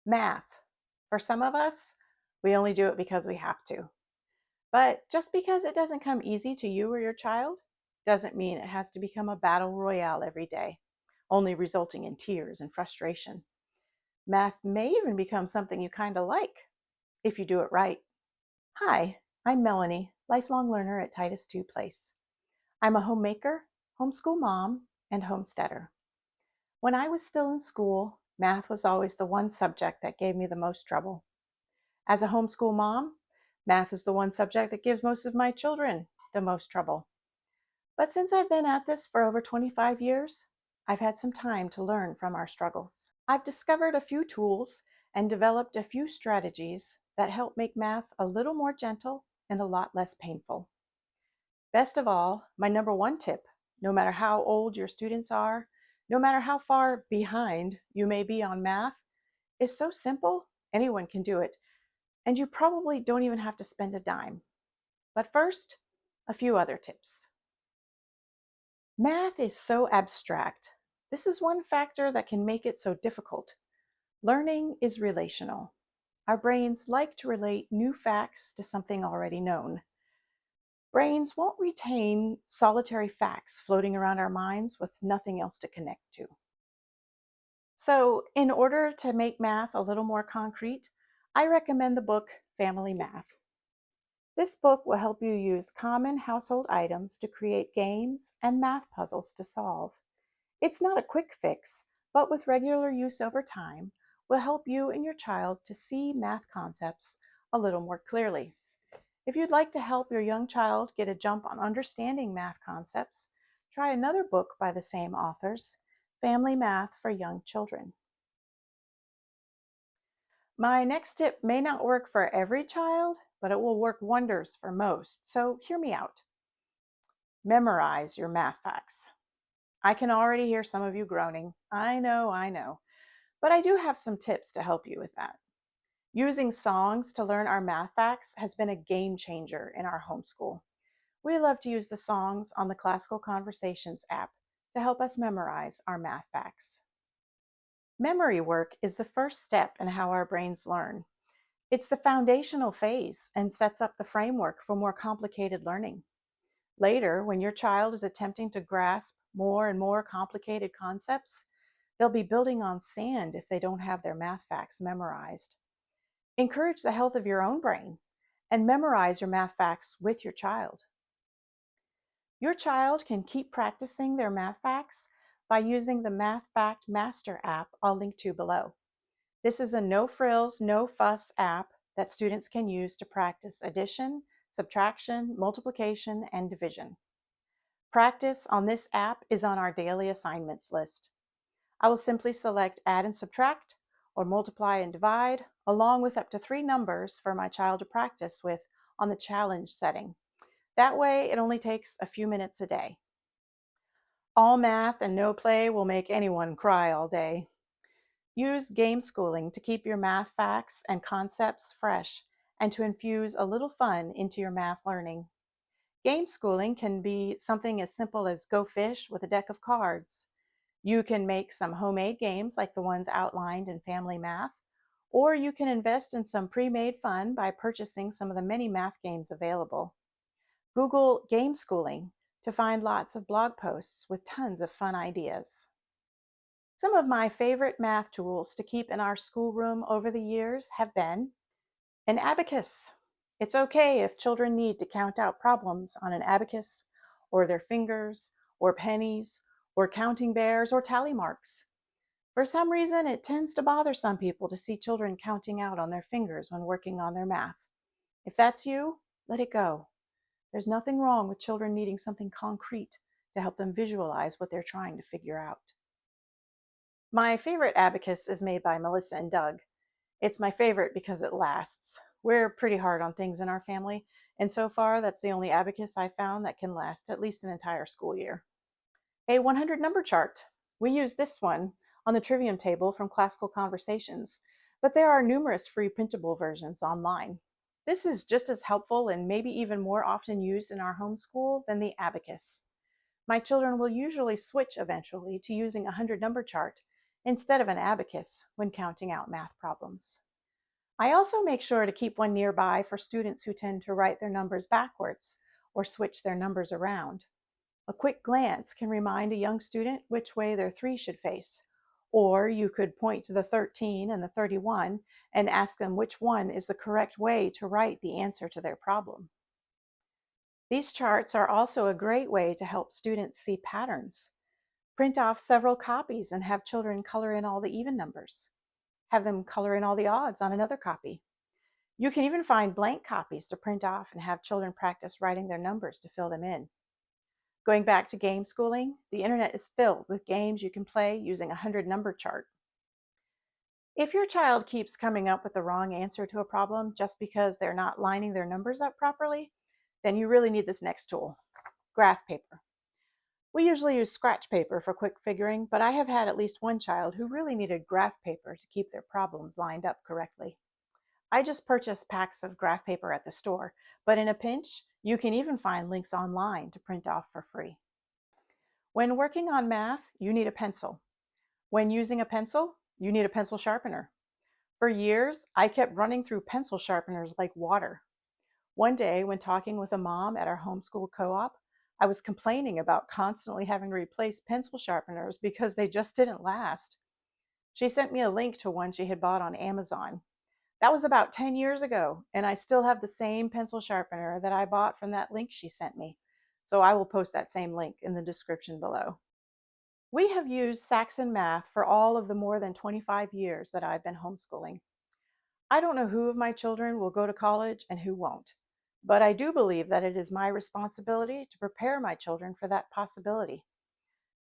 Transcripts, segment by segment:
Math. For some of us, we only do it because we have to. But just because it doesn't come easy to you or your child doesn't mean it has to become a battle royale every day, only resulting in tears and frustration. Math may even become something you kind of like if you do it right. Hi, I'm Melanie, lifelong learner at Titus II Place. I'm a homemaker, homeschool mom, and homesteader. When I was still in school, math was always the one subject that gave me the most trouble. As a homeschool mom, math is the one subject that gives most of my children the most trouble. But since I've been at this for over 25 years, I've had some time to learn from our struggles. I've discovered a few tools and developed a few strategies that help make math a little more gentle and a lot less painful. Best of all, my number one tip, no matter how old your students are, no matter how far behind you may be on math, is so simple, anyone can do it, and you probably don't even have to spend a dime. But first, a few other tips. Math is so abstract. This is one factor that can make it so difficult. Learning is relational. Our brains like to relate new facts to something already known. Brains won't retain solitary facts floating around our minds with nothing else to connect to. So, in order to make math a little more concrete, I recommend the book Family Math. This book will help you use common household items to create games and math puzzles to solve. It's not a quick fix, but with regular use over time, will help you and your child to see math concepts a little more clearly. If you'd like to help your young child get a jump on understanding math concepts, try another book by the same authors, Family Math for Young Children. My next tip may not work for every child, but it will work wonders for most, so hear me out. Memorize your math facts. I can already hear some of you groaning. I know. But I do have some tips to help you with that. Using songs to learn our math facts has been a game changer in our homeschool. We love to use the songs on the Classical Conversations app to help us memorize our math facts. Memory work is the first step in how our brains learn. It's the foundational phase and sets up the framework for more complicated learning. Later, when your child is attempting to grasp more and more complicated concepts, they'll be building on sand if they don't have their math facts memorized. Encourage the health of your own brain and memorize your math facts with your child. Your child can keep practicing their math facts by using the Math Fact Master app I'll link to below. This is a no-frills, no-fuss app that students can use to practice addition, subtraction, multiplication, and division. Practice on this app is on our daily assignments list. I will simply select add and subtract or multiply and divide, along with up to 3 numbers for my child to practice with on the challenge setting. That way, it only takes a few minutes a day. All math and no play will make anyone cry all day. Use game schooling to keep your math facts and concepts fresh and to infuse a little fun into your math learning. Game schooling can be something as simple as go fish with a deck of cards. You can make some homemade games like the ones outlined in Family Math, or you can invest in some pre-made fun by purchasing some of the many math games available. Google game schooling to find lots of blog posts with tons of fun ideas. Some of my favorite math tools to keep in our schoolroom over the years have been an abacus. It's okay if children need to count out problems on an abacus, or their fingers, or pennies, or counting bears, or tally marks. For some reason, it tends to bother some people to see children counting out on their fingers when working on their math. If that's you, let it go. There's nothing wrong with children needing something concrete to help them visualize what they're trying to figure out. My favorite abacus is made by Melissa and Doug. It's my favorite because it lasts. We're pretty hard on things in our family, and so far that's the only abacus I've found that can last at least an entire school year. A 100 number chart. We use this one on the Trivium Table from Classical Conversations, but there are numerous free printable versions online. This is just as helpful and maybe even more often used in our homeschool than the abacus. My children will usually switch eventually to using a 100 number chart instead of an abacus when counting out math problems. I also make sure to keep one nearby for students who tend to write their numbers backwards or switch their numbers around. A quick glance can remind a young student which way their 3 should face, or you could point to the 13 and the 31 and ask them which one is the correct way to write the answer to their problem. These charts are also a great way to help students see patterns. Print off several copies and have children color in all the even numbers. Have them color in all the odds on another copy. You can even find blank copies to print off and have children practice writing their numbers to fill them in. Going back to game schooling, the internet is filled with games you can play using a 100-number chart. If your child keeps coming up with the wrong answer to a problem just because they're not lining their numbers up properly, then you really need this next tool, graph paper. We usually use scratch paper for quick figuring, but I have had at least one child who really needed graph paper to keep their problems lined up correctly. I just purchased packs of graph paper at the store, but in a pinch, you can even find links online to print off for free. When working on math, you need a pencil. When using a pencil, you need a pencil sharpener. For years, I kept running through pencil sharpeners like water. One day, when talking with a mom at our homeschool co-op, I was complaining about constantly having to replace pencil sharpeners because they just didn't last. She sent me a link to one she had bought on Amazon. That was about 10 years ago, and I still have the same pencil sharpener that I bought from that link she sent me. So I will post that same link in the description below. We have used Saxon Math for all of the more than 25 years that I've been homeschooling. I don't know who of my children will go to college and who won't, but I do believe that it is my responsibility to prepare my children for that possibility.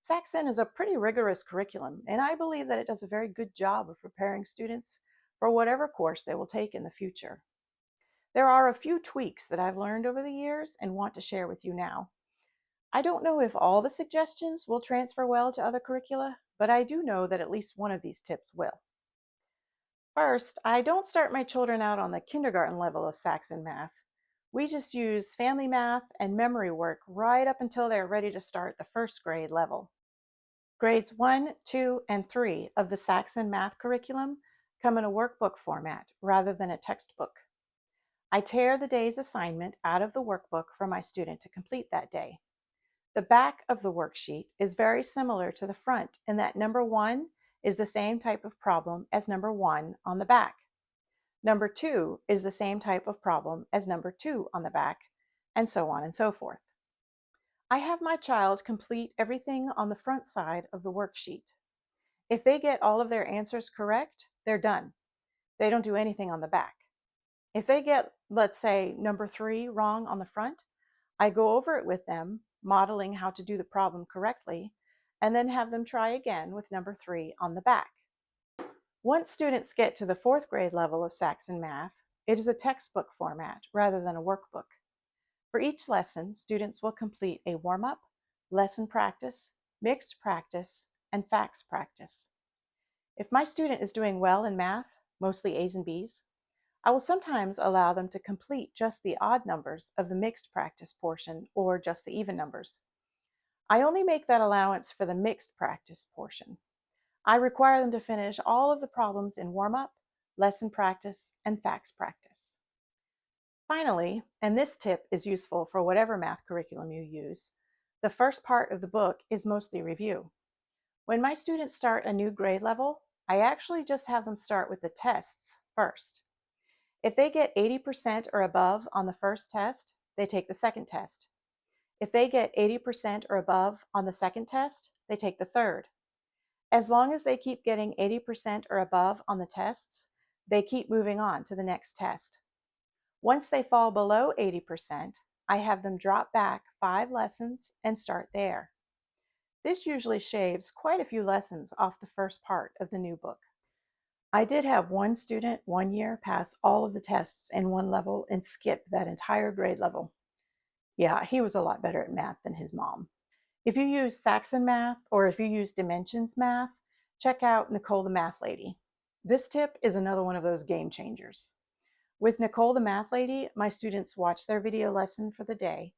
Saxon is a pretty rigorous curriculum, and I believe that it does a very good job of preparing students for whatever course they will take in the future. There are a few tweaks that I've learned over the years and want to share with you now. I don't know if all the suggestions will transfer well to other curricula, but I do know that at least one of these tips will. First, I don't start my children out on the kindergarten level of Saxon Math. We just use family math and memory work right up until they're ready to start the first grade level. Grades 1, 2, and 3 of the Saxon Math curriculum come in a workbook format rather than a textbook. I tear the day's assignment out of the workbook for my student to complete that day. The back of the worksheet is very similar to the front in that number 1 is the same type of problem as number 1 on the back. Number 2 is the same type of problem as number 2 on the back, and so on and so forth. I have my child complete everything on the front side of the worksheet. If they get all of their answers correct, they're done. They don't do anything on the back. If they get, let's say, number 3 wrong on the front, I go over it with them, modeling how to do the problem correctly, and then have them try again with number 3 on the back. Once students get to the 4th grade level of Saxon Math, it is a textbook format rather than a workbook. For each lesson, students will complete a warm-up, lesson practice, mixed practice, and facts practice. If my student is doing well in math, mostly A's and B's, I will sometimes allow them to complete just the odd numbers of the mixed practice portion or just the even numbers. I only make that allowance for the mixed practice portion. I require them to finish all of the problems in warm-up, lesson practice, and facts practice. Finally, and this tip is useful for whatever math curriculum you use, the first part of the book is mostly review. When my students start a new grade level, I actually just have them start with the tests first. If they get 80% or above on the first test, they take the second test. If they get 80% or above on the second test, they take the third. As long as they keep getting 80% or above on the tests, they keep moving on to the next test. Once they fall below 80%, I have them drop back 5 lessons and start there. This usually shaves quite a few lessons off the first part of the new book. I did have one student one year pass all of the tests in one level and skip that entire grade level. Yeah, he was a lot better at math than his mom. If you use Saxon Math or if you use Dimensions Math, check out Nicole the Math Lady. This tip is another one of those game changers. With Nicole the Math Lady, my students watch their video lesson for the day,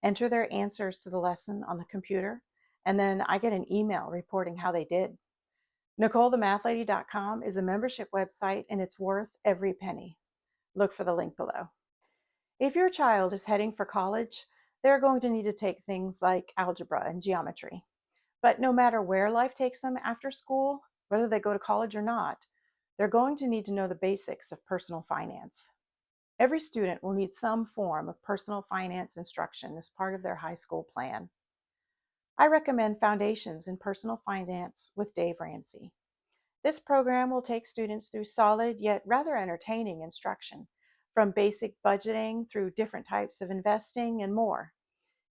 enter their answers to the lesson on the computer, and then I get an email reporting how they did. NicoleTheMathLady.com is a membership website and it's worth every penny. Look for the link below. If your child is heading for college, they're going to need to take things like algebra and geometry. But no matter where life takes them after school, whether they go to college or not, they're going to need to know the basics of personal finance. Every student will need some form of personal finance instruction as part of their high school plan. I recommend Foundations in Personal Finance with Dave Ramsey. This program will take students through solid yet rather entertaining instruction, from basic budgeting through different types of investing and more.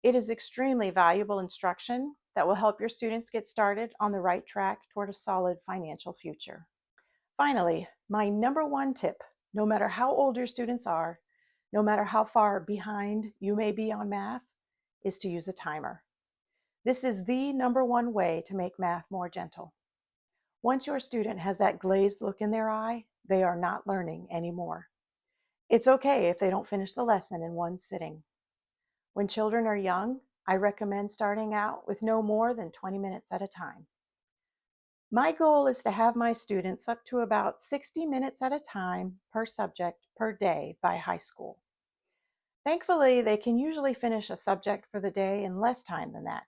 It is extremely valuable instruction that will help your students get started on the right track toward a solid financial future. Finally, my number one tip, no matter how old your students are, no matter how far behind you may be on math, is to use a timer. This is the number one way to make math more gentle. Once your student has that glazed look in their eye, they are not learning anymore. It's okay if they don't finish the lesson in one sitting. When children are young, I recommend starting out with no more than 20 minutes at a time. My goal is to have my students up to about 60 minutes at a time per subject per day by high school. Thankfully, they can usually finish a subject for the day in less time than that.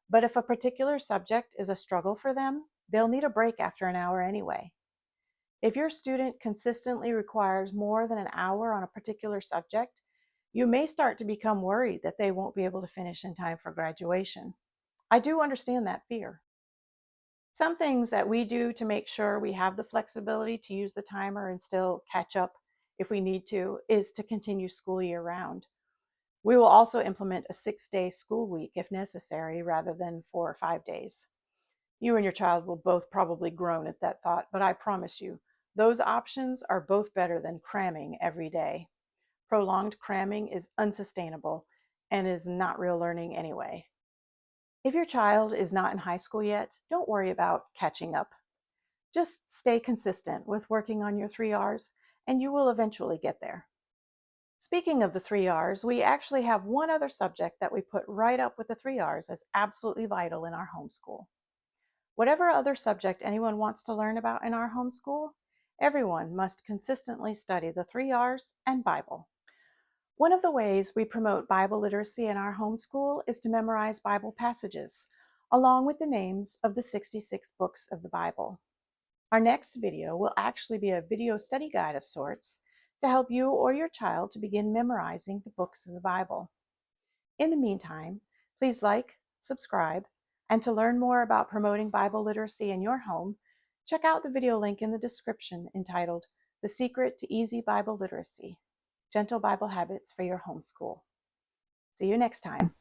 But if a particular subject is a struggle for them, they'll need a break after an hour anyway. If your student consistently requires more than an hour on a particular subject, you may start to become worried that they won't be able to finish in time for graduation. I do understand that fear. Some things that we do to make sure we have the flexibility to use the timer and still catch up if we need to is to continue school year round. We will also implement a 6-day school week if necessary rather than 4 or 5 days. You and your child will both probably groan at that thought, but I promise you, those options are both better than cramming every day. Prolonged cramming is unsustainable and is not real learning anyway. If your child is not in high school yet, don't worry about catching up. Just stay consistent with working on your 3 R's and you will eventually get there. Speaking of the 3 R's, we actually have one other subject that we put right up with the 3 R's as absolutely vital in our homeschool. Whatever other subject anyone wants to learn about in our homeschool, everyone must consistently study the 3 R's and Bible. One of the ways we promote Bible literacy in our homeschool is to memorize Bible passages, along with the names of the 66 books of the Bible. Our next video will actually be a video study guide of sorts to help you or your child to begin memorizing the books of the Bible. In the meantime, please like, subscribe, and to learn more about promoting Bible literacy in your home, check out the video link in the description entitled The Secret to Easy Bible Literacy: Gentle Bible Habits for Your Homeschool. See you next time.